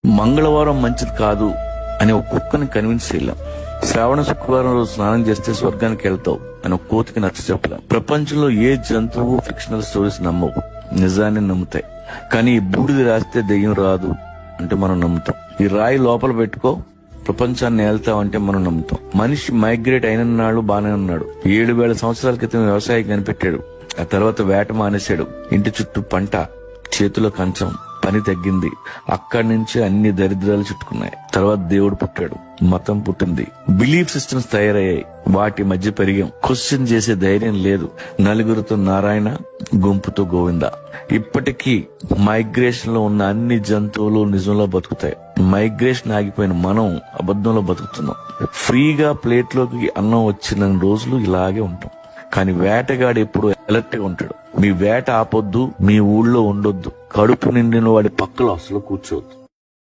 మంగళవారం మంచిది కాదు అని ఒక కుక్కని కన్విన్స్ చేయలేం. శ్రావణ శుక్రవారం రోజు స్నానం చేస్తే స్వర్గానికి వెళ్తావు అని ఒక కోతికి నచ్చ చెప్పలేం. ప్రపంచంలో ఏ జంతువు ఫిక్షనల్ స్టోరీస్ నమ్మవు, నిజాన్ని నమ్ముతాయి. కానీ ఈ బూడిది రాస్తే దెయ్యం రాదు అంటే మనం నమ్ముతాం. ఈ రాయి లోపల పెట్టుకో ప్రపంచాన్ని ఏళ్తావంటే మనం నమ్ముతాం. మనిషి మైగ్రేట్ అయిన నాడు బానే ఉన్నాడు. 7,000 సంవత్సరాల క్రితం వ్యవసాయం కనిపెట్టాడు. ఆ తర్వాత వేట మానేశాడు. ఇంటి చుట్టూ పంట, చేతిలో కంచం, పని తగ్గింది. అక్కడి నుంచి అన్ని దరిద్రాలు చుట్టుకున్నాయి. తర్వాత దేవుడు పుట్టాడు, మతం పుట్టింది, బిలీఫ్ సిస్టమ్స్ తయారయ్యాయి. వాటి మధ్య పెరిగాం. క్వశ్చన్ చేసే ధైర్యం లేదు. నలుగురితో నారాయణ, గుంపుతో గోవింద. ఇప్పటికీ మైగ్రేషన్ లో ఉన్న అన్ని జంతువులు నిజంలో బతుకుతాయి. మైగ్రేషన్ ఆగిపోయిన మనం అబద్ధంలో బతుకుతున్నాం. ఫ్రీగా ప్లేట్ లోకి అన్నం వచ్చిన రోజులు ఇలాగే ఉంటాం. కానీ వేటగాడు ఎప్పుడు అలర్ట్ గా ఉంటాడు. మీ వేట ఆపొద్దు, మీ ఊళ్ళో ఉండొద్దు, కడుపు నిండిన వాడి పక్కలో అసలు కూర్చోవద్దు.